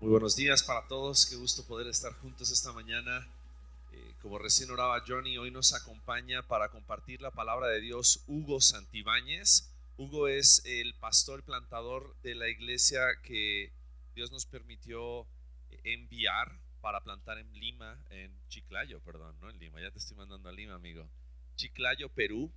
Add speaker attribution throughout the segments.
Speaker 1: Muy buenos días para todos, qué gusto poder estar juntos esta mañana. Como recién oraba Johnny, hoy nos acompaña para compartir la palabra de Dios Hugo Santibáñez. Hugo es el pastor plantador de la iglesia que Dios nos permitió enviar para plantar en Lima, en Chiclayo, perdón, no en Lima, ya te estoy mandando a Lima, amigo. Chiclayo, Perú.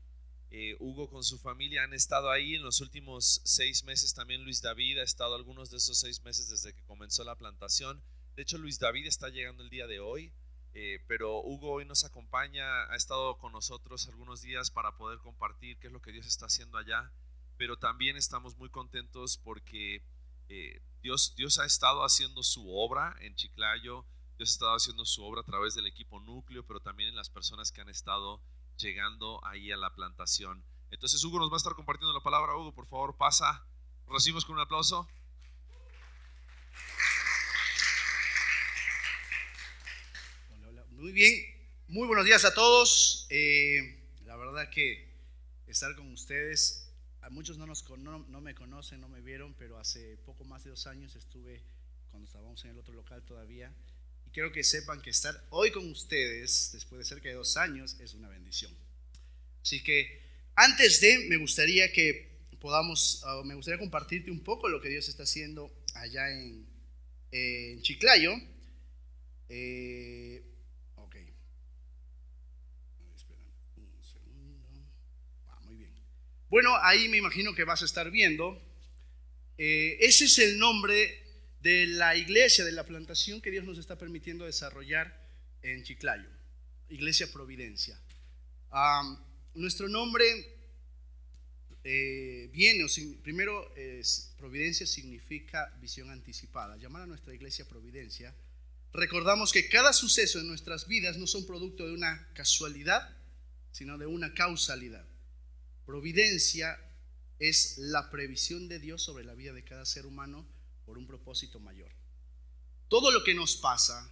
Speaker 1: Hugo con su familia han estado ahí en los últimos 6 meses. También Luis David ha estado algunos de esos 6 meses desde que comenzó la plantación. De hecho, Luis David está llegando el día de hoy, pero Hugo hoy nos acompaña, ha estado con nosotros algunos días para poder compartir qué es lo que Dios está haciendo allá. Pero también estamos muy contentos porque Dios ha estado haciendo su obra en Chiclayo. Dios ha estado haciendo su obra a través del equipo núcleo, pero también en las personas que han estado llegando ahí a la plantación. Entonces Hugo nos va a estar compartiendo la palabra. Hugo, por favor, pasa. Lo recibimos con un aplauso.
Speaker 2: Hola, hola. Muy bien, muy buenos días a todos. La verdad que estar con ustedes, a muchos no me conocen, no me vieron, pero hace poco más de 2 años estuve cuando estábamos en el otro local todavía. Y quiero que sepan que estar hoy con ustedes, después de cerca de 2 años, es una bendición. Así que me gustaría me gustaría compartirte un poco lo que Dios está haciendo allá en Chiclayo. Ok. Espera un segundo. Muy bien. Bueno, ahí me imagino que vas a estar viendo. Ese es el nombre de la iglesia, de la plantación que Dios nos está permitiendo desarrollar en Chiclayo. Iglesia Providencia. Nuestro nombre primero, Providencia significa visión anticipada. Llamar a nuestra iglesia Providencia, recordamos que cada suceso en nuestras vidas no son producto de una casualidad, sino de una causalidad. Providencia es la previsión de Dios sobre la vida de cada ser humano por un propósito mayor. Todo lo que nos pasa,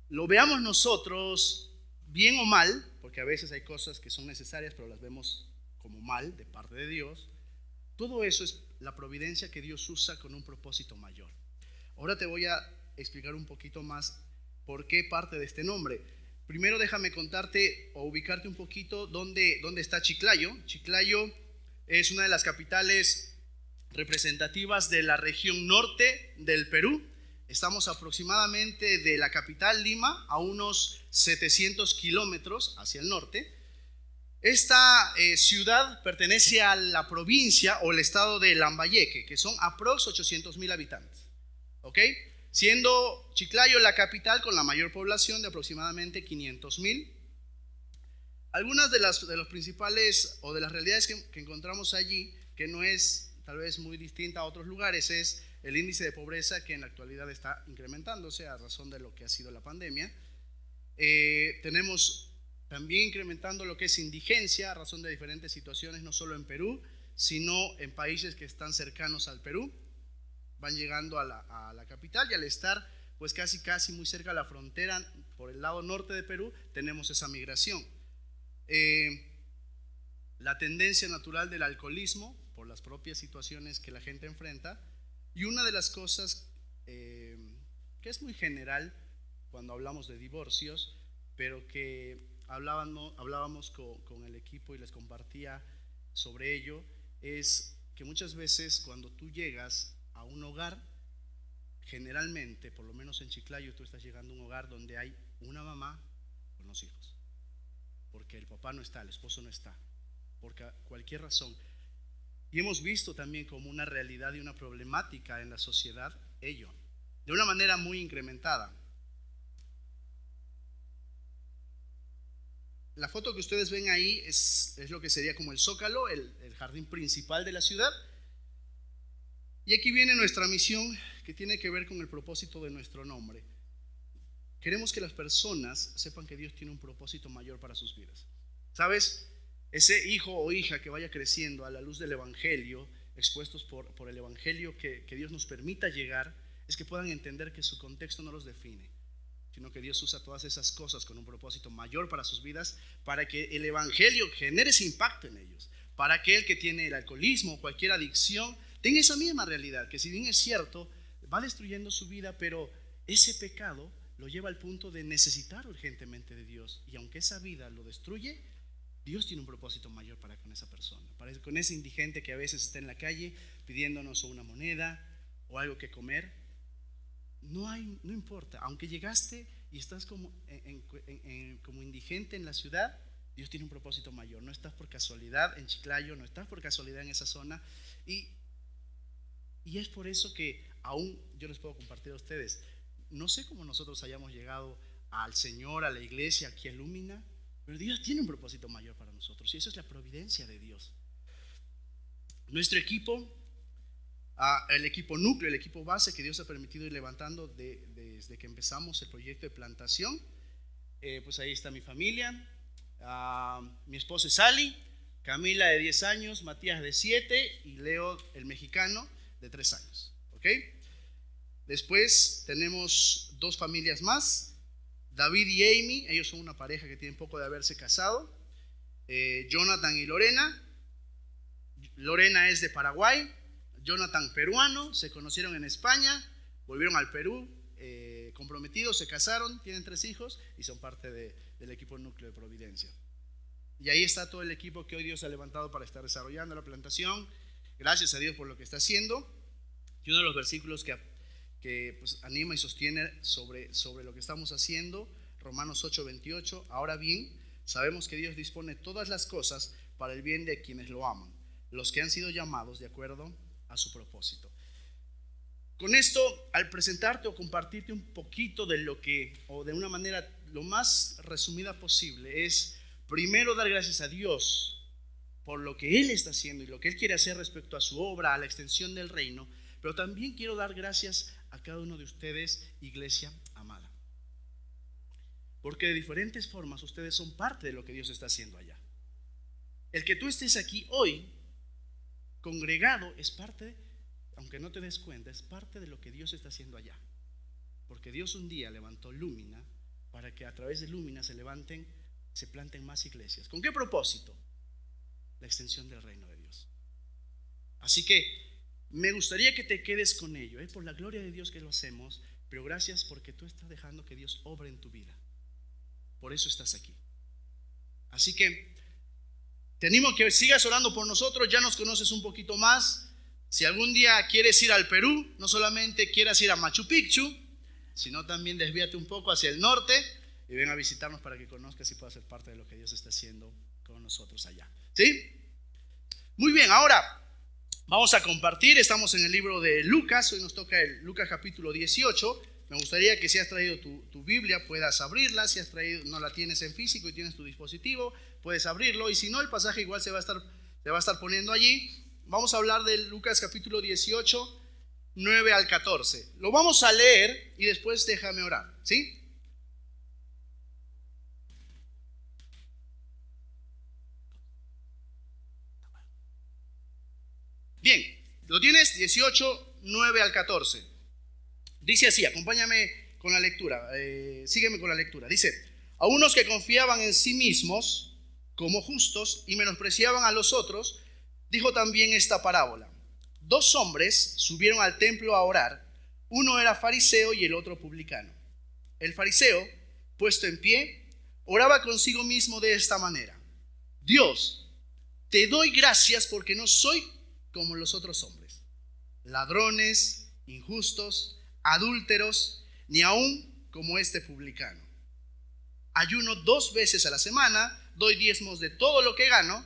Speaker 2: lo veamos nosotros bien o mal, porque a veces hay cosas que son necesarias pero las vemos como mal de parte de Dios. Todo eso es la providencia que Dios usa con un propósito mayor. Ahora te voy a explicar un poquito más por qué parte de este nombre. Primero déjame contarte o ubicarte un poquito dónde está Chiclayo. Chiclayo es una de las capitales representativas de la región norte del Perú. Estamos aproximadamente de la capital Lima a unos 700 kilómetros hacia el norte. Esta ciudad pertenece a la provincia o el estado de Lambayeque, que son aprox 800,000 habitantes. ¿Ok? Siendo Chiclayo la capital con la mayor población de aproximadamente 500,000. Algunas de los principales o de las realidades que encontramos allí, que no es tal vez muy distinta a otros lugares, es el índice de pobreza que en la actualidad está incrementándose a razón de lo que ha sido la pandemia. Tenemos también incrementando lo que es indigencia a razón de diferentes situaciones, no solo en Perú, sino en países que están cercanos al Perú. Van llegando a la capital, y al estar pues casi muy cerca de la frontera por el lado norte de Perú, tenemos esa migración. La tendencia natural del alcoholismo por las propias situaciones que la gente enfrenta, y una de las cosas que es muy general cuando hablamos de divorcios, pero que hablábamos con el equipo y les compartía sobre ello, es que muchas veces cuando tú llegas a un hogar, generalmente, por lo menos en Chiclayo, tú estás llegando a un hogar donde hay una mamá con los hijos, porque el papá no está, el esposo no está, por cualquier razón. Y hemos visto también como una realidad y una problemática en la sociedad ello, de una manera muy incrementada. La foto que ustedes ven ahí es lo que sería como el Zócalo, el jardín principal de la ciudad. Y aquí viene nuestra misión, que tiene que ver con el propósito de nuestro nombre. Queremos que las personas sepan que Dios tiene un propósito mayor para sus vidas. ¿Sabes? Ese hijo o hija que vaya creciendo a la luz del Evangelio, expuestos por el Evangelio que Dios nos permita llegar, es que puedan entender que su contexto no los define, sino que Dios usa todas esas cosas con un propósito mayor para sus vidas, para que el Evangelio genere ese impacto en ellos, para que el que tiene el alcoholismo o cualquier adicción tenga esa misma realidad, que si bien es cierto, va destruyendo su vida, pero ese pecado lo lleva al punto de necesitar urgentemente de Dios. Y aunque esa vida lo destruye, Dios tiene un propósito mayor para con esa persona, con ese indigente que a veces está en la calle pidiéndonos una moneda o algo que comer. No importa, aunque llegaste y estás como indigente en la ciudad, Dios tiene un propósito mayor. No estás por casualidad en Chiclayo, no estás por casualidad en esa zona. Y es por eso que aún yo les puedo compartir a ustedes, no sé cómo nosotros hayamos llegado al Señor, a la iglesia, aquí a Lumina, pero Dios tiene un propósito mayor para nosotros, y eso es la providencia de Dios. Nuestro equipo, el equipo núcleo, el equipo base que Dios ha permitido ir levantando desde que empezamos el proyecto de plantación, pues ahí está mi familia, mi esposa es Ali, Camila de 10 años, Matías de 7 y Leo el mexicano de 3 años. ¿Ok? Después tenemos 2 familias más, David y Amy, ellos son una pareja que tienen poco de haberse casado, Jonathan y Lorena. Lorena es de Paraguay, Jonathan peruano, se conocieron en España, volvieron al Perú, comprometidos, se casaron, tienen 3 hijos y son parte del equipo núcleo de Providencia. Y ahí está todo el equipo que hoy Dios ha levantado para estar desarrollando la plantación. Gracias a Dios por lo que está haciendo. Y uno de los versículos que pues anima y sostiene sobre lo que estamos haciendo, Romanos 8:28. Ahora bien, sabemos que Dios dispone todas las cosas para el bien de quienes lo aman, los que han sido llamados de acuerdo a su propósito. Con esto, al presentarte o compartirte un poquito de lo que, o de una manera lo más resumida posible, es primero dar gracias a Dios por lo que Él está haciendo y lo que Él quiere hacer respecto a su obra, a la extensión del reino, pero también quiero dar gracias a cada uno de ustedes, iglesia amada, porque de diferentes formas ustedes son parte de lo que Dios está haciendo allá. El que tú estés aquí hoy congregado es parte, aunque no te des cuenta, es parte de lo que Dios está haciendo allá, porque Dios un día levantó Lumina para que a través de Lumina se planten más iglesias. ¿Con qué propósito? La extensión del reino de Dios. Así que me gustaría que te quedes con ello, por la gloria de Dios que lo hacemos, pero gracias porque tú estás dejando que Dios obre en tu vida. Por eso estás aquí. Así que te animo a que sigas orando por nosotros. Ya nos conoces un poquito más. Si algún día quieres ir al Perú, no solamente quieras ir a Machu Picchu, sino también desvíate un poco hacia el norte y ven a visitarnos para que conozcas y puedas ser parte de lo que Dios está haciendo con nosotros allá. ¿Sí? Muy bien, ahora vamos a compartir. Estamos en el libro de Lucas. Hoy nos toca el Lucas capítulo 18. Me gustaría que si has traído tu Biblia puedas abrirla. Si no la tienes en físico y tienes tu dispositivo, puedes abrirlo. Y si no, el pasaje igual se va a estar poniendo allí. Vamos a hablar de Lucas capítulo 18, 9 al 14. Lo vamos a leer y después déjame orar. ¿Sí? Bien, ¿lo tienes? 18, 9 al 14. Dice así, acompáñame con la lectura, sígueme con la lectura. Dice, a unos que confiaban en sí mismos como justos y menospreciaban a los otros, dijo también esta parábola. 2 hombres subieron al templo a orar, uno era fariseo y el otro publicano. El fariseo, puesto en pie, oraba consigo mismo de esta manera: Dios, te doy gracias porque no soy como los otros hombres, ladrones, injustos, adúlteros, ni aún como este publicano. Ayuno 2 veces a la semana, doy diezmos de todo lo que gano.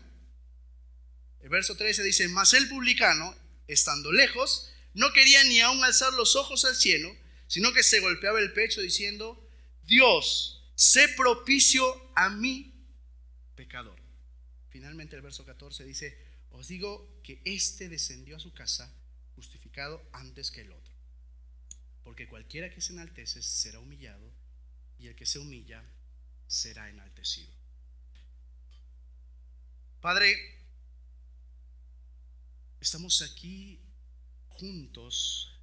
Speaker 2: El verso 13 dice, mas el publicano, estando lejos, no quería ni aún alzar los ojos al cielo, sino que se golpeaba el pecho diciendo, Dios, sé propicio a mí, pecador. Finalmente el verso 14 dice, os digo que éste descendió a su casa justificado antes que el otro. Porque cualquiera que se enaltece será humillado, y el que se humilla será enaltecido. Padre, estamos aquí juntos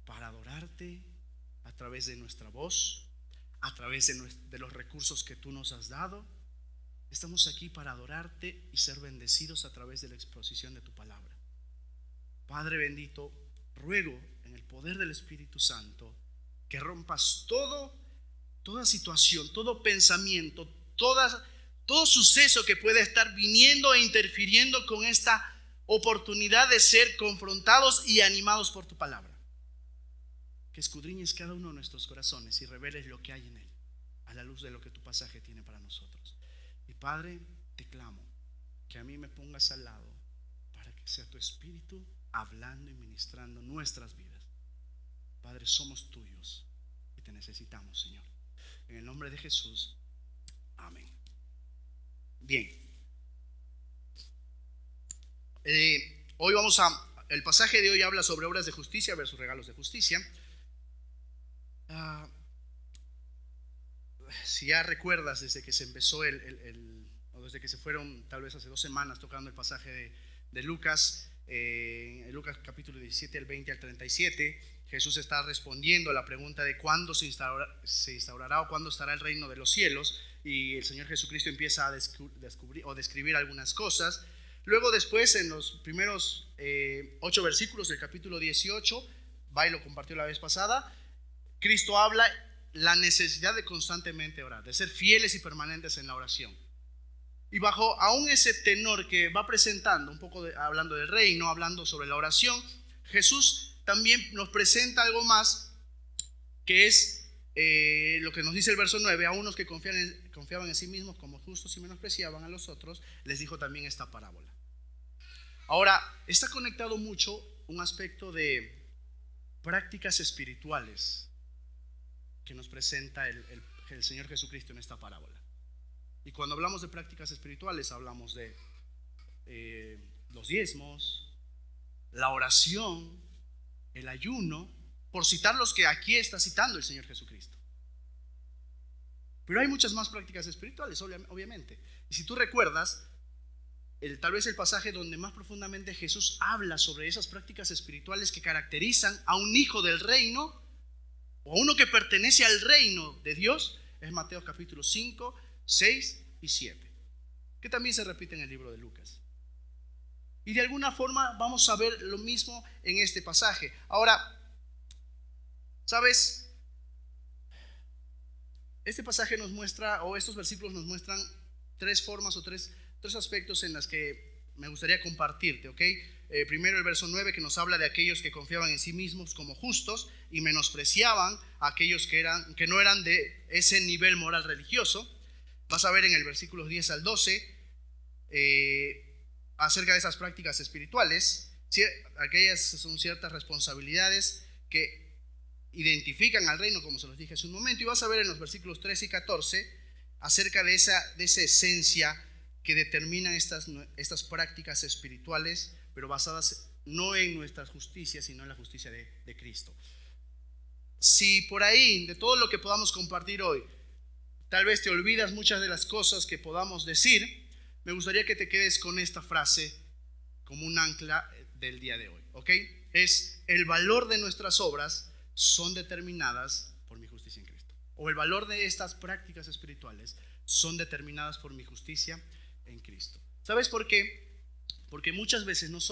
Speaker 2: para adorarte a través de nuestra voz, a través de los recursos que tú nos has dado. Estamos aquí para adorarte y ser bendecidos a través de la exposición de tu palabra. Padre bendito, ruego en el poder del Espíritu Santo, que rompas toda situación, todo pensamiento, todo suceso que pueda estar viniendo e interfiriendo con esta oportunidad de ser confrontados y animados por tu palabra. Que escudriñes cada uno de nuestros corazones y reveles lo que hay en él, a la luz de lo que tu pasaje tiene para nosotros. Y Padre, te clamo que a mí me pongas al lado para que sea tu Espíritu hablando y ministrando nuestras vidas. Padre, somos tuyos y te necesitamos, Señor. En el nombre de Jesús, amén. Bien. Hoy el pasaje de hoy habla sobre obras de justicia versus regalos de justicia. Si ya recuerdas, desde que se empezó o desde que se fueron tal vez hace 2 semanas tocando el pasaje de Lucas, en Lucas capítulo 17, el 20 al 37, Jesús está respondiendo a la pregunta de cuándo se instaurará o cuándo estará el reino de los cielos, y el Señor Jesucristo empieza a descubrir o describir algunas cosas. Luego después, en los primeros 8 versículos del capítulo 18, y lo compartió la vez pasada, Cristo habla la necesidad de constantemente orar, de ser fieles y permanentes en la oración. Y bajo aún ese tenor que va presentando, un poco hablando del reino, hablando sobre la oración, Jesús también nos presenta algo más, que es lo que nos dice el verso 9: a unos que confiaban en sí mismos como justos y menospreciaban a los otros, les dijo también esta parábola. Ahora, está conectado mucho un aspecto de prácticas espirituales que nos presenta el Señor Jesucristo en esta parábola. Y cuando hablamos de prácticas espirituales, hablamos de los diezmos, la oración, el ayuno, por citar los que aquí está citando el Señor Jesucristo. Pero hay muchas más prácticas espirituales, obviamente. Y si tú recuerdas, tal vez el pasaje donde más profundamente Jesús habla sobre esas prácticas espirituales que caracterizan a un hijo del reino, o a uno que pertenece al reino de Dios, es Mateo capítulo 5, 6 y 7, que también se repite en el libro de Lucas. Y de alguna forma vamos a ver lo mismo en este pasaje. Ahora, ¿sabes? Este pasaje nos muestra, o estos versículos nos muestran 3 formas o tres aspectos en las que me gustaría compartirte, ¿ok? Primero el verso 9, que nos habla de aquellos que confiaban en sí mismos como justos y menospreciaban a aquellos que no eran de ese nivel moral religioso. Vas a ver en el versículo 10 al 12 acerca de esas prácticas espirituales. Aquellas son ciertas responsabilidades que identifican al reino, como se los dije hace un momento. Y vas a ver en los versículos 13 y 14 acerca de esa esencia que determinan estas prácticas espirituales, pero basadas no en nuestra justicia, sino en la justicia de Cristo. Si por ahí, de todo lo que podamos compartir hoy, tal vez te olvidas muchas de las cosas que podamos decir, me gustaría que te quedes con esta frase como un ancla del día de hoy, ¿ok? Es: el valor de nuestras obras son determinadas por mi justicia en Cristo. O el valor de estas prácticas espirituales son determinadas por mi justicia en Cristo. ¿Sabes por qué? Porque muchas veces nos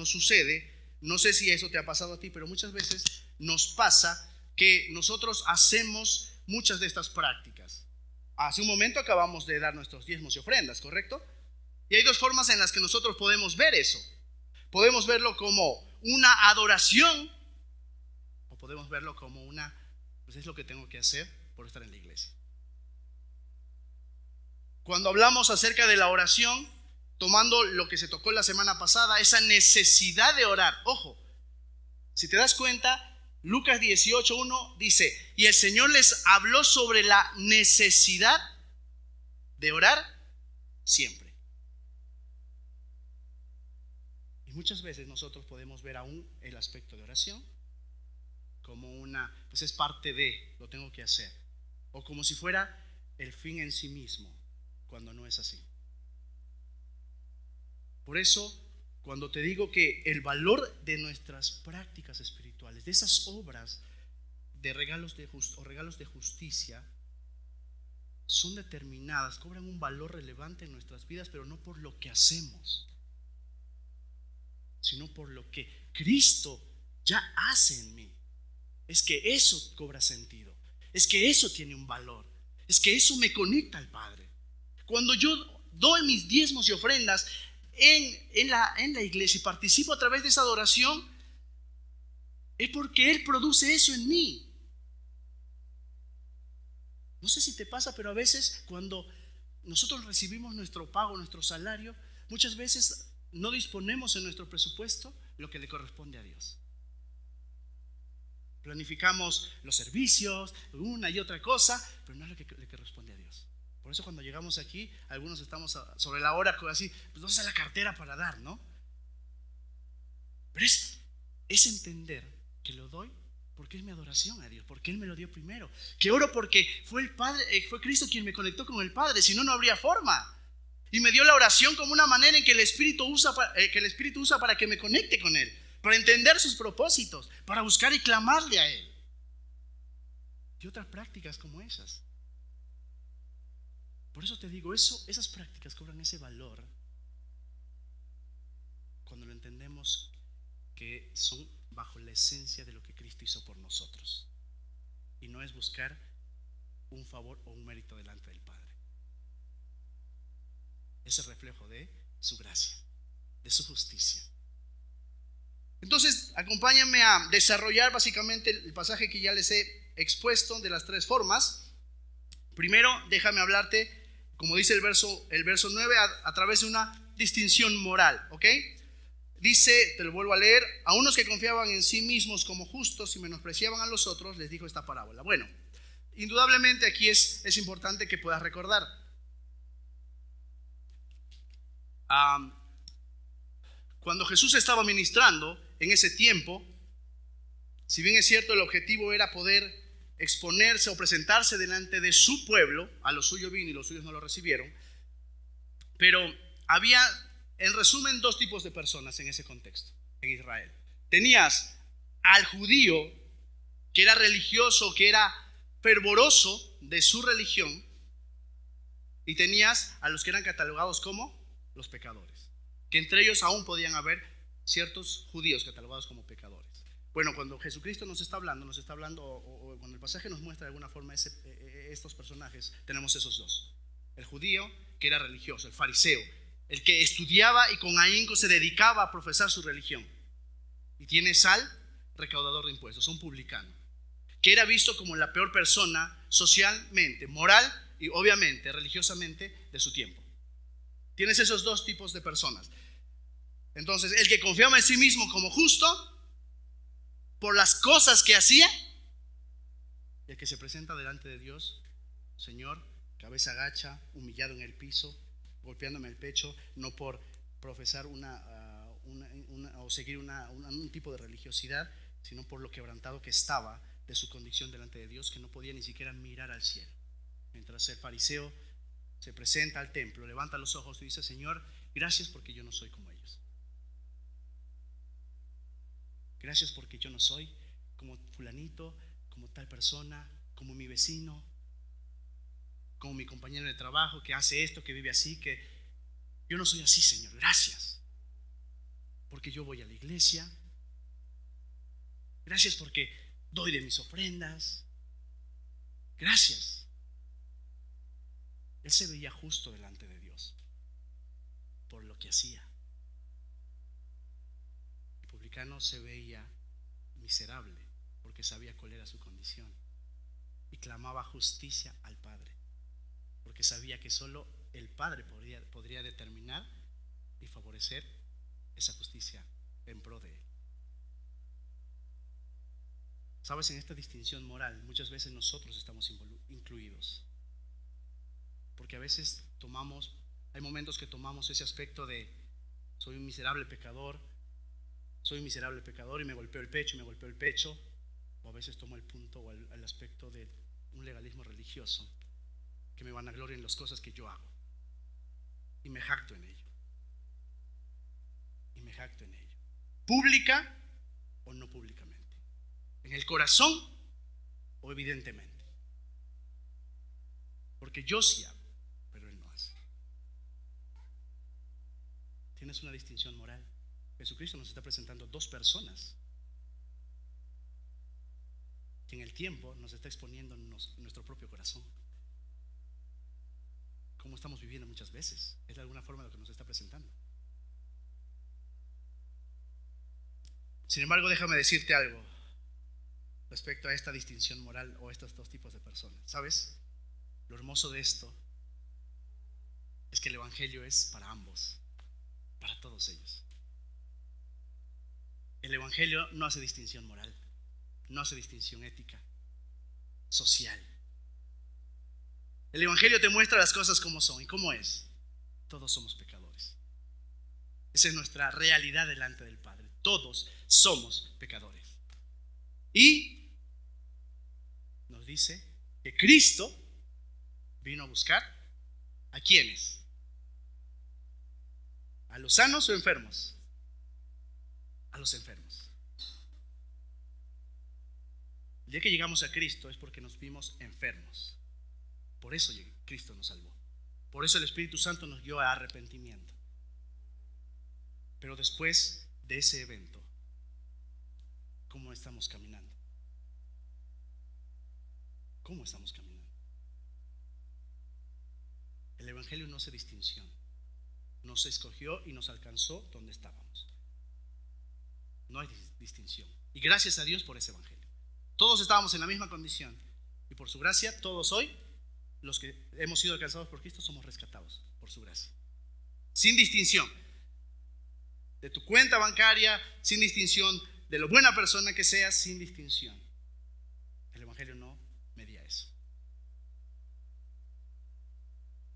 Speaker 2: sucede, no sé si eso te ha pasado a ti, pero muchas veces nos pasa que nosotros hacemos muchas de estas prácticas. Hace un momento acabamos de dar nuestros diezmos y ofrendas, ¿correcto? Y hay 2 formas en las que nosotros podemos ver eso. Podemos verlo como una adoración, o podemos verlo como pues es lo que tengo que hacer por estar en la iglesia. Cuando hablamos acerca de la oración, tomando lo que se tocó la semana pasada, esa necesidad de orar. Ojo, si te das cuenta, Lucas 18:1 dice: y el Señor les habló sobre la necesidad de orar siempre. Y muchas veces nosotros podemos ver aún el aspecto de oración como pues es parte de, lo tengo que hacer, o como si fuera el fin en sí mismo, cuando no es así. Por eso, cuando te digo que el valor de nuestras prácticas espirituales, de esas obras de regalos de justicia, son determinadas, cobran un valor relevante en nuestras vidas, pero no por lo que hacemos, sino por lo que Cristo ya hace en mí. Es que eso cobra sentido. Es que eso tiene un valor. Es que eso me conecta al Padre. Cuando yo doy mis diezmos y ofrendas en la iglesia y participo a través de esa adoración, es porque Él produce eso en mí. No sé si te pasa, pero a veces cuando nosotros recibimos nuestro pago, nuestro salario, muchas veces no disponemos en nuestro presupuesto lo que le corresponde a Dios. Planificamos los servicios, una y otra cosa, pero no es lo que le corresponde a Dios. Por eso cuando llegamos aquí, algunos estamos sobre la hora así, pues vamos a la cartera para dar, ¿no? Pero es entender que lo doy porque es mi adoración a Dios, porque Él me lo dio primero. Que oro porque fue el Padre, fue Cristo quien me conectó con el Padre, si no, no habría forma. Y me dio la oración como una manera en que el Espíritu usa para que me conecte con Él, para entender sus propósitos, para buscar y clamarle a Él. Y otras prácticas como esas. Por eso te digo, esas prácticas cobran ese valor cuando lo entendemos que son bajo la esencia de lo que Cristo hizo por nosotros. Y no es buscar un favor o un mérito delante del Padre. Es el reflejo de su gracia, de su justicia. Entonces, acompáñenme a desarrollar básicamente el pasaje que ya les he expuesto de las tres formas. Primero, déjame hablarte, como dice el verso 9, a través de una distinción moral, ¿ok? Dice, te lo vuelvo a leer: a unos que confiaban en sí mismos como justos y menospreciaban a los otros, les dijo esta parábola. Bueno, indudablemente aquí es importante que puedas recordar. Cuando Jesús estaba ministrando en ese tiempo, si bien es cierto el objetivo era poder exponerse o presentarse delante de su pueblo, a los suyos vino y los suyos no lo recibieron, pero había, en resumen, dos tipos de personas en ese contexto, en Israel. Tenías al judío, que era religioso, que era fervoroso de su religión, y tenías a los que eran catalogados como los pecadores, que entre ellos aún podían haber ciertos judíos catalogados como pecadores. Bueno, cuando Jesucristo nos está hablando, o cuando el pasaje nos muestra de alguna forma estos personajes, tenemos esos dos: el judío, que era religioso, el fariseo, el que estudiaba y con ahínco se dedicaba a profesar su religión. Y tienes al recaudador de impuestos, un publicano, que era visto como la peor persona socialmente, moral y obviamente religiosamente de su tiempo. Tienes esos dos tipos de personas. Entonces, el que confiaba en sí mismo como justo por las cosas que hacía, y el que se presenta delante de Dios: Señor, cabeza agacha, humillado en el piso, golpeándome el pecho, no por profesar o seguir un tipo de religiosidad, sino por lo quebrantado que estaba de su condición delante de Dios, que no podía ni siquiera mirar al cielo. Mientras el fariseo se presenta al templo, levanta los ojos y dice: Señor, gracias porque yo no soy como ellos. Gracias porque yo no soy como fulanito, como tal persona, como mi vecino, como mi compañero de trabajo que hace esto, que vive así, que yo no soy así, Señor. Gracias porque yo voy a la iglesia. Gracias porque doy de mis ofrendas. Gracias. Él se veía justo delante de Dios por lo que hacía. El publicano se veía miserable porque sabía cuál era su condición y clamaba justicia al Padre, porque sabía que solo el Padre podría determinar y favorecer esa justicia en pro de él. Sabes, en esta distinción moral muchas veces nosotros estamos incluidos, porque a veces hay momentos que tomamos ese aspecto de soy un miserable pecador y me golpeo el pecho, o a veces tomo el punto o el aspecto de un legalismo religioso, que me vanaglorio en las cosas que yo hago y me jacto en ello. Pública o no públicamente, en el corazón o evidentemente, porque yo sí hago, pero él no hace. Tienes una distinción moral. Jesucristo nos está presentando dos personas que en el tiempo nos está exponiendo nuestro propio corazón. Como estamos viviendo muchas veces. Es de alguna forma lo que nos está presentando. Sin embargo, déjame decirte algo respecto a esta distinción moral o estos dos tipos de personas. ¿Sabes? Lo hermoso de esto es que el evangelio es para ambos, para todos ellos. El evangelio no hace distinción moral, no hace distinción ética, social. El evangelio te muestra las cosas como son. ¿Y cómo es? Todos somos pecadores. Esa es nuestra realidad delante del Padre. Todos somos pecadores. Y nos dice que Cristo vino a buscar ¿a quiénes? ¿A los sanos o enfermos? A los enfermos. El día que llegamos a Cristo es porque nos vimos enfermos. Por eso Cristo nos salvó. Por eso el Espíritu Santo nos dio a arrepentimiento. Pero después de ese evento, ¿cómo estamos caminando? ¿Cómo estamos caminando? El evangelio no hace distinción. Nos escogió y nos alcanzó donde estábamos. No hay distinción. Y gracias a Dios por ese evangelio. Todos estábamos en la misma condición. Y por su gracia, todos hoy, los que hemos sido alcanzados por Cristo, somos rescatados por su gracia. Sin distinción de tu cuenta bancaria, sin distinción de lo buena persona que seas, sin distinción. El evangelio no media eso.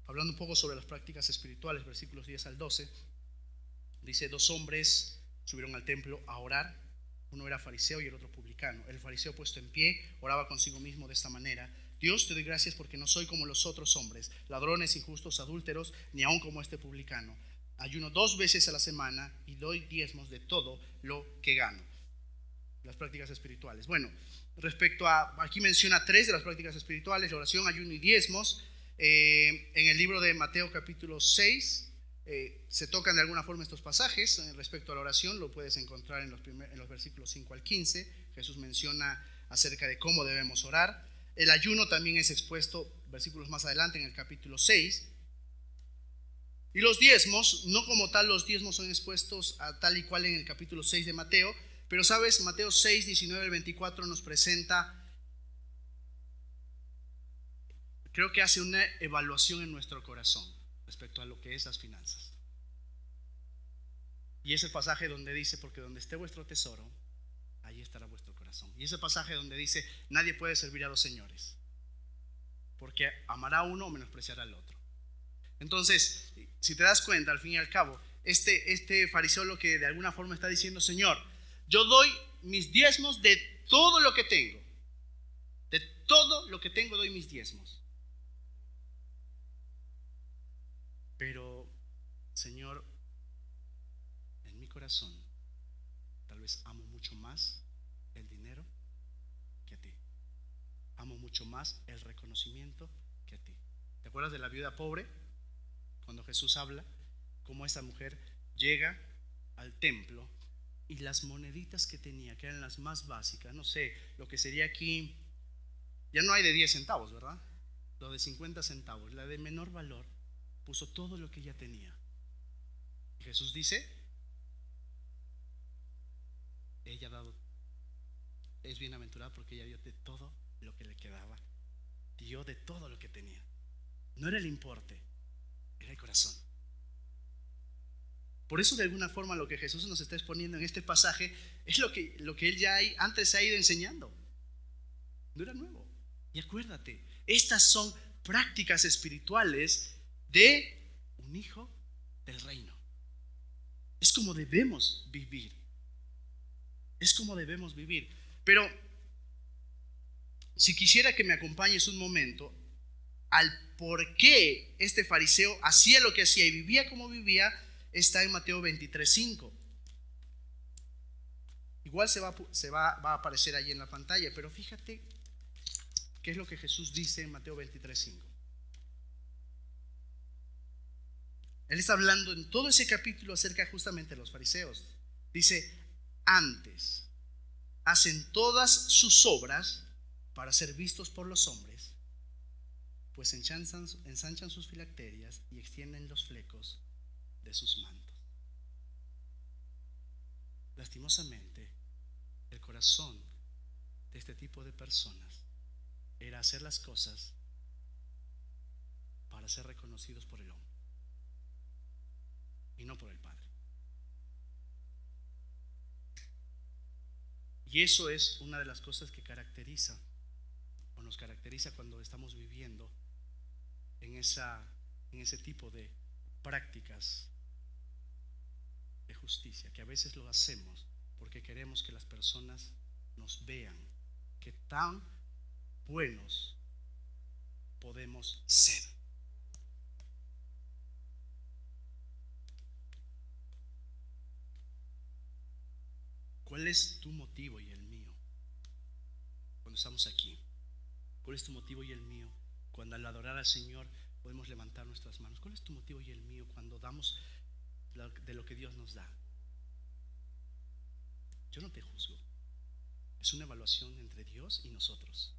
Speaker 2: Hablando un poco sobre las prácticas espirituales, versículos 10 al 12, dice: 2 hombres subieron al templo a orar. Uno era fariseo y el otro publicano. El fariseo, puesto en pie, oraba consigo mismo de esta manera: Dios, te doy gracias porque no soy como los otros hombres, ladrones, injustos, adúlteros, ni aun como este publicano. Ayuno 2 veces a la semana y doy diezmos de todo lo que gano. Las prácticas espirituales. Bueno, respecto a, aquí menciona 3 de las prácticas espirituales: la oración, ayuno y diezmos. En el libro de Mateo capítulo 6 se tocan de alguna forma estos pasajes. Respecto a la oración, lo puedes encontrar en los versículos 5 al 15. Jesús menciona acerca de cómo debemos orar. El ayuno también es expuesto versículos más adelante en el capítulo 6. Y los diezmos, no como tal, los diezmos son expuestos a tal y cual en el capítulo 6 de Mateo, pero sabes, Mateo 6, 19 al 24 nos presenta, creo que hace una evaluación en nuestro corazón respecto a lo que es las finanzas. Y ese pasaje donde dice: porque donde esté vuestro tesoro, ahí estará vuestro corazón. Y ese pasaje donde dice: nadie puede servir a 2 señores, porque amará a uno o menospreciará al otro. Entonces, si te das cuenta, al fin y al cabo, este fariseo lo que de alguna forma está diciendo: Señor, yo doy mis diezmos de todo lo que tengo. De todo lo que tengo doy mis diezmos. Pero, Señor, en mi corazón tal vez amo mucho más el dinero que a ti. Amo mucho más el reconocimiento que a ti. ¿Te acuerdas de la viuda pobre? Cuando Jesús habla cómo esta mujer llega al templo y las moneditas que tenía, que eran las más básicas, no sé, lo que sería aquí, ya no hay de 10 centavos, ¿verdad? Lo de 50 centavos, la de menor valor, puso todo lo que ella tenía. Y Jesús dice: ella ha dado, es bienaventurada porque ella dio de todo lo que le quedaba, dio de todo lo que tenía. No era el importe, era el corazón. Por eso, de alguna forma, lo que Jesús nos está exponiendo en este pasaje es lo que él ya antes se ha ido enseñando. No era nuevo. Y acuérdate, estas son prácticas espirituales de un hijo del reino. Es como debemos vivir. Es como debemos vivir. Pero si quisiera que me acompañes un momento al por qué este fariseo hacía lo que hacía y vivía como vivía, está en Mateo 23:5. Igual va a aparecer ahí en la pantalla, pero fíjate qué es lo que Jesús dice en Mateo 23:5. Él está hablando en todo ese capítulo acerca justamente de los fariseos. Dice: antes hacen todas sus obras para ser vistos por los hombres, pues ensanchan sus filacterias y extienden los flecos de sus mantos. Lastimosamente, el corazón de este tipo de personas era hacer las cosas para ser reconocidos por el hombre y no por el Padre. Y eso es una de las cosas que caracteriza o nos caracteriza cuando estamos viviendo en ese tipo de prácticas de justicia, que a veces lo hacemos porque queremos que las personas nos vean que tan buenos podemos ser. ¿Cuál es tu motivo y el mío cuando estamos aquí? ¿Cuál es tu motivo y el mío cuando al adorar al Señor podemos levantar nuestras manos? ¿Cuál es tu motivo y el mío cuando damos de lo que Dios nos da? Yo no te juzgo. Es una evaluación entre Dios y nosotros,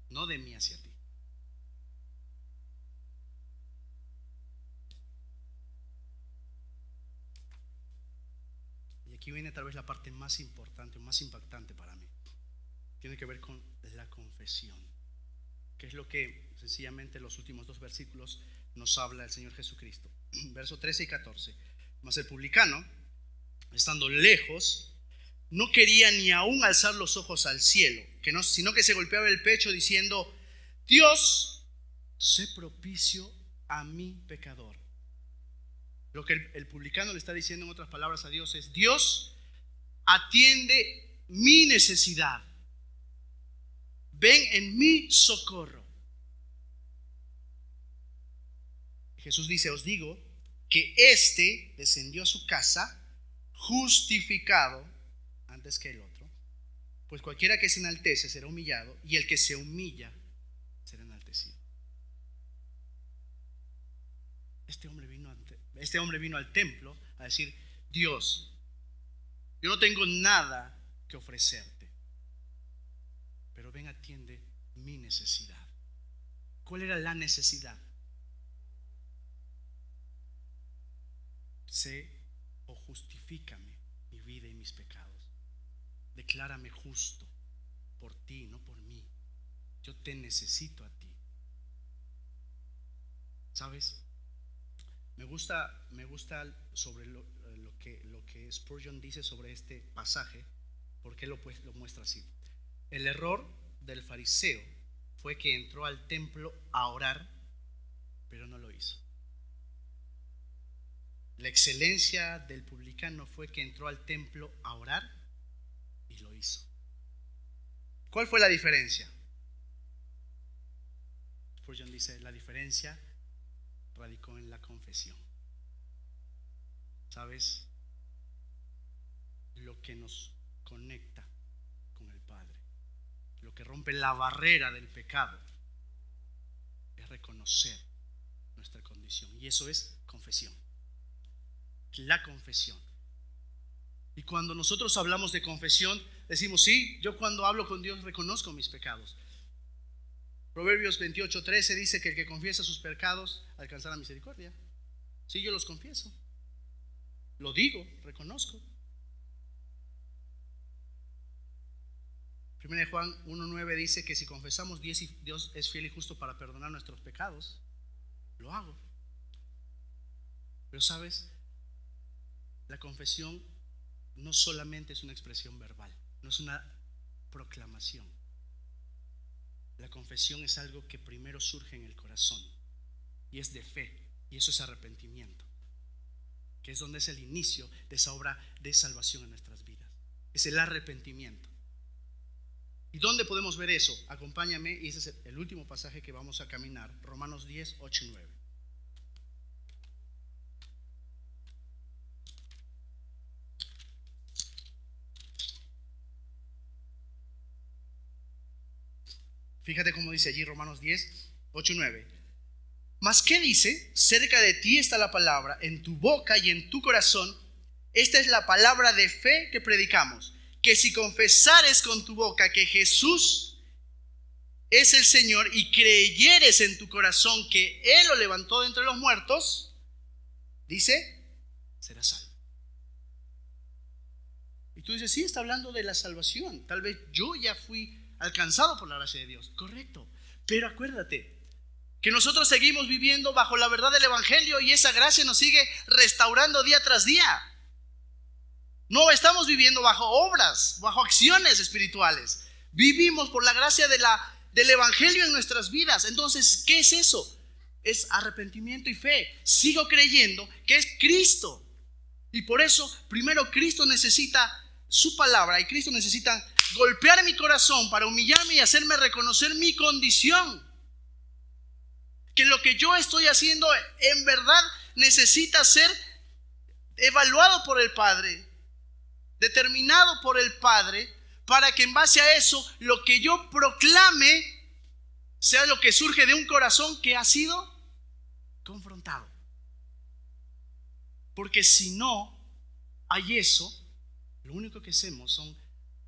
Speaker 2: no de mí hacia ti. Y aquí viene tal vez la parte más importante, más impactante para mí. Tiene que ver con la confesión, que es lo que sencillamente los últimos 2 versículos nos habla el Señor Jesucristo. Verso 13 y 14. Mas el publicano, estando lejos, no quería ni aún alzar los ojos al cielo, sino que se golpeaba el pecho diciendo: Dios, sé propicio a mi pecador. Lo que el publicano le está diciendo en otras palabras a Dios es: Dios, atiende mi necesidad, ven en mi socorro. Jesús dice: os digo que éste descendió a su casa justificado antes que el otro, pues cualquiera que se enaltece será humillado, y el que se humilla será enaltecido. Este hombre vino al templo a decir: Dios, yo no tengo nada que ofrecerte, pero ven, atiende mi necesidad. ¿Cuál era la necesidad? Sé o justifícame mi vida y mis pecados. Declárame justo por ti, no por mí. Yo te necesito a ti. ¿Sabes? Me gusta sobre lo que Spurgeon dice sobre este pasaje, porque lo muestra así. El error del fariseo fue que entró al templo a orar, pero no lo hizo. La excelencia del publicano fue que entró al templo a orar y lo hizo. ¿Cuál fue la diferencia? Spurgeon dice: la diferencia radicó en la confesión. ¿Sabes? Lo que nos conecta con el Padre, lo que rompe la barrera del pecado, es reconocer nuestra condición, y eso es confesión. La confesión. Y cuando nosotros hablamos de confesión, decimos: sí, yo cuando hablo con Dios reconozco mis pecados. Proverbios 28:13 dice que el que confiesa sus pecados alcanzará misericordia. Sí, yo los confieso, lo digo, reconozco. 1 Juan 1:9 dice que si confesamos, Dios es fiel y justo para perdonar nuestros pecados. Lo hago. Pero ¿sabes? La confesión no solamente es una expresión verbal, no es una proclamación. La confesión es algo que primero surge en el corazón y es de fe, y eso es arrepentimiento, que es donde es el inicio de esa obra de salvación en nuestras vidas. Es el arrepentimiento. ¿Y dónde podemos ver eso? Acompáñame, y ese es el último pasaje que vamos a caminar, Romanos 10, 8 y 9. Fíjate cómo dice allí Romanos 10, 8 y 9. Mas ¿qué dice? Cerca de ti está la palabra, en tu boca y en tu corazón. Esta es la palabra de fe que predicamos, que si confesares con tu boca que Jesús es el Señor y creyeres en tu corazón que Él lo levantó de entre los muertos, dice, serás salvo. Y tú dices, sí, está hablando de la salvación. Tal vez yo ya fui alcanzado por la gracia de Dios. Correcto. Pero acuérdate que nosotros seguimos viviendo bajo la verdad del Evangelio y esa gracia nos sigue restaurando día tras día. No estamos viviendo bajo obras, bajo acciones espirituales. Vivimos por la gracia del Evangelio en nuestras vidas. Entonces, ¿qué es eso? Es arrepentimiento y fe. Sigo creyendo que es Cristo. Y por eso, primero, Cristo necesita su palabra y Cristo necesita golpear mi corazón para humillarme y hacerme reconocer mi condición. Que lo que yo estoy haciendo en verdad necesita ser evaluado por el Padre, determinado por el Padre, para que en base a eso lo que yo proclame sea lo que surge de un corazón que ha sido confrontado. Porque si no hay eso, lo único que hacemos son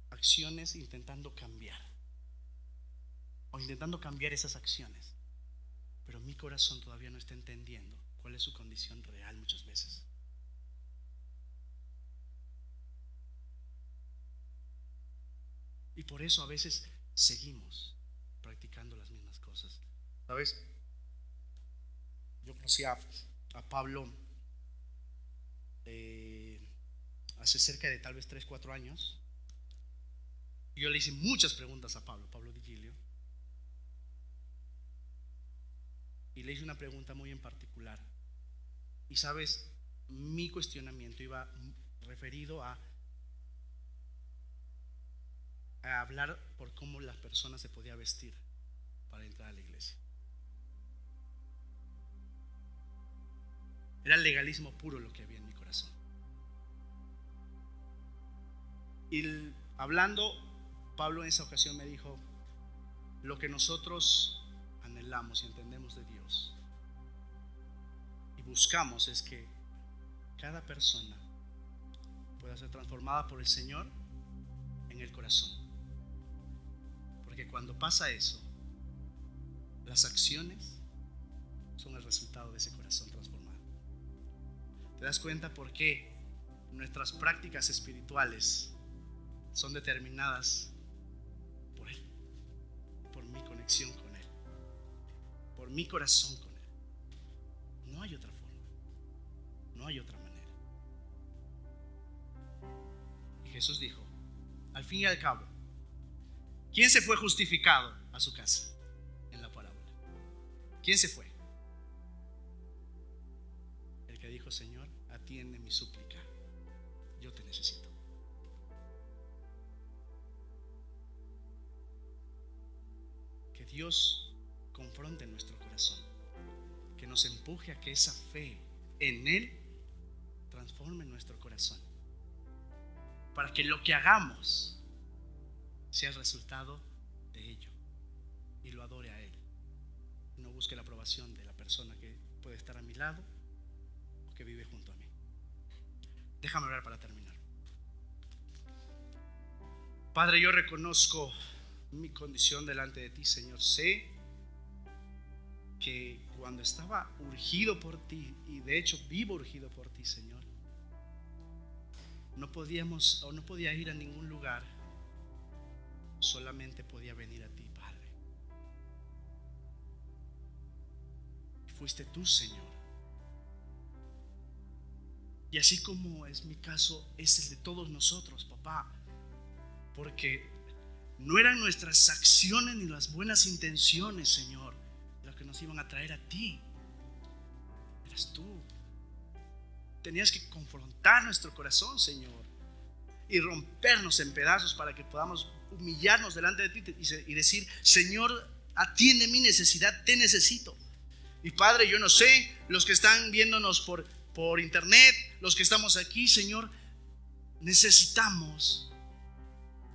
Speaker 2: acciones intentando cambiar o intentando cambiar esas acciones, pero mi corazón todavía no está entendiendo cuál es su condición real muchas veces. Y por eso a veces seguimos practicando las mismas cosas. ¿Sabes? Yo conocí a Pablo hace cerca de tal vez 3-4 años. Y yo le hice muchas preguntas a Pablo Di Gilio. Y le hice una pregunta muy en particular. Y sabes, mi cuestionamiento iba referido a hablar por cómo las personas se podían vestir para entrar a la iglesia. Era legalismo puro lo que había en mi corazón. Y hablando, Pablo en esa ocasión me dijo: lo que nosotros anhelamos y entendemos de Dios y buscamos es que cada persona pueda ser transformada por el Señor en el corazón. Porque cuando pasa eso, las acciones son el resultado de ese corazón transformado. ¿Te das cuenta por qué nuestras prácticas espirituales son determinadas por Él, por mi conexión con Él, por mi corazón con Él? No hay otra forma, no hay otra manera. Y Jesús dijo, al fin y al cabo, ¿quién se fue justificado a su casa en la parábola? ¿Quién se fue? El que dijo: Señor, atiende mi súplica, yo te necesito. Que Dios confronte nuestro corazón, que nos empuje a que esa fe en Él transforme nuestro corazón, para que lo que hagamos sea el resultado de ello y lo adore a Él. No busque la aprobación de la persona que puede estar a mi lado o que vive junto a mí. Déjame orar para terminar. Padre, yo reconozco mi condición delante de ti, Señor. Sé que cuando estaba urgido por ti, y de hecho vivo urgido por ti, Señor, no podía ir a ningún lugar. Solamente podía venir a ti, Padre. Fuiste tú, Señor. Y así como es mi caso, es el de todos nosotros, papá. Porque no eran nuestras acciones ni las buenas intenciones, Señor, las que nos iban a traer a ti. Eras tú. Tenías que confrontar nuestro corazón, Señor, y rompernos en pedazos para que podamos humillarnos delante de ti y decir: Señor, atiende mi necesidad, te necesito. Y Padre, yo no sé, los que están viéndonos por internet, los que estamos aquí, Señor, necesitamos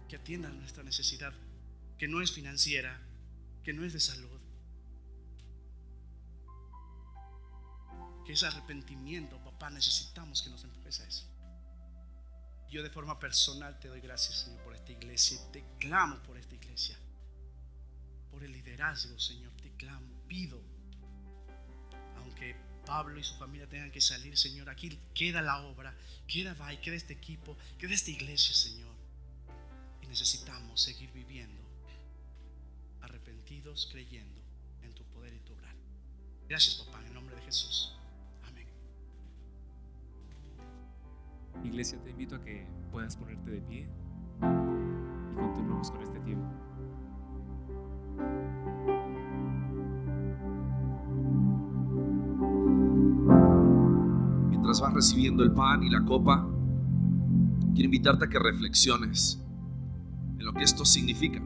Speaker 2: que atiendan nuestra necesidad, que no es financiera, que no es de salud, que es arrepentimiento. Papá, necesitamos que nos empujes a eso. Yo de forma personal te doy gracias, Señor, por esta iglesia. Te clamo por esta iglesia, por el liderazgo, Señor. Te clamo, pido, aunque Pablo y su familia tengan que salir, Señor, aquí queda la obra, queda este equipo, queda esta iglesia, Señor. Y necesitamos seguir viviendo arrepentidos, creyendo en tu poder y tu obrar. Gracias, papá, en el nombre de Jesús. Amén.
Speaker 3: Iglesia, te invito a que puedas ponerte de pie y continuemos con este tiempo.
Speaker 1: Mientras vas recibiendo el pan y la copa, quiero invitarte a que reflexiones en lo que esto significa.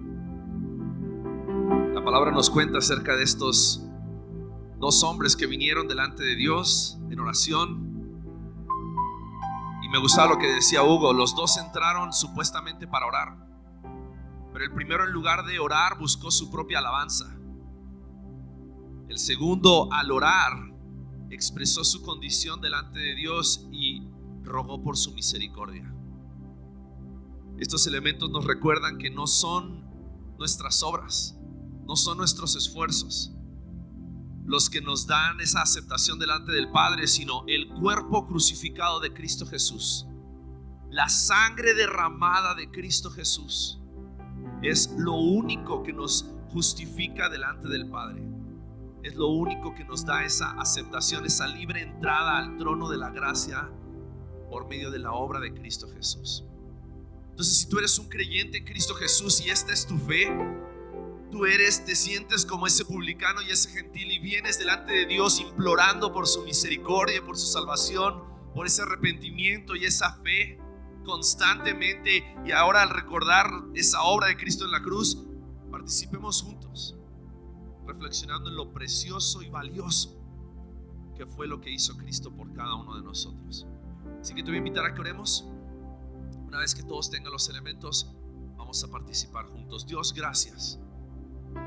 Speaker 1: La palabra nos cuenta acerca de estos dos hombres que vinieron delante de Dios en oración. Y me gustaba lo que decía Hugo: los dos entraron supuestamente para orar, pero el primero, en lugar de orar, buscó su propia alabanza. El segundo, al orar, expresó su condición delante de Dios y rogó por su misericordia. Estos elementos nos recuerdan que no son nuestras obras, no son nuestros esfuerzos los que nos dan esa aceptación delante del Padre, sino el cuerpo crucificado de Cristo Jesús. La sangre derramada de Cristo Jesús es lo único que nos justifica delante del Padre. Es lo único que nos da esa aceptación, esa libre entrada al trono de la gracia por medio de la obra de Cristo Jesús. Entonces, si tú eres un creyente en Cristo Jesús y esta es tu fe, te sientes como ese publicano y ese gentil y vienes delante de Dios implorando por su misericordia, por su salvación, por ese arrepentimiento y esa fe constantemente. Y ahora, al recordar esa obra de Cristo en la cruz, participemos juntos, reflexionando en lo precioso y valioso que fue lo que hizo Cristo por cada uno de nosotros. Así que te voy a invitar a que oremos. Una vez que todos tengan los elementos, vamos a participar juntos. Dios, gracias.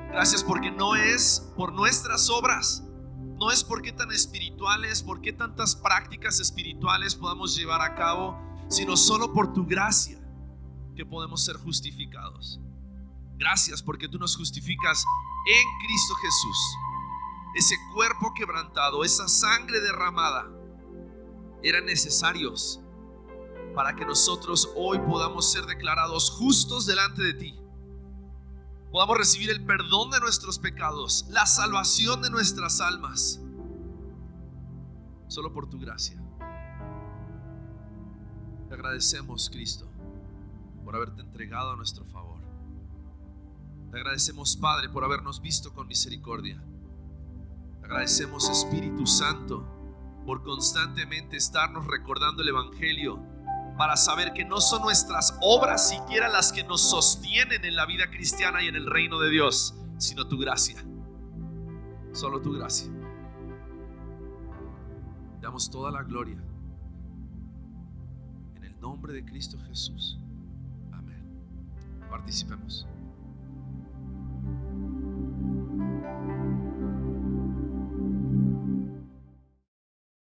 Speaker 1: Gracias porque no es por nuestras obras, no es por qué tan espirituales, por qué tantas prácticas espirituales podamos llevar a cabo, sino solo por tu gracia que podemos ser justificados. Gracias porque tú nos justificas en Cristo Jesús. Ese cuerpo quebrantado, esa sangre derramada, eran necesarios para que nosotros hoy podamos ser declarados justos delante de ti. Podamos recibir el perdón de nuestros pecados, la salvación de nuestras almas, solo por tu gracia. Te agradecemos, Cristo, por haberte entregado a nuestro favor. Te agradecemos, Padre, por habernos visto con misericordia. Te agradecemos, Espíritu Santo, por constantemente estarnos recordando el Evangelio, para saber que no son nuestras obras siquiera las que nos sostienen en la vida cristiana y en el reino de Dios, sino tu gracia. Solo tu gracia. Te damos toda la gloria en el nombre de Cristo Jesús. Amén. Participemos.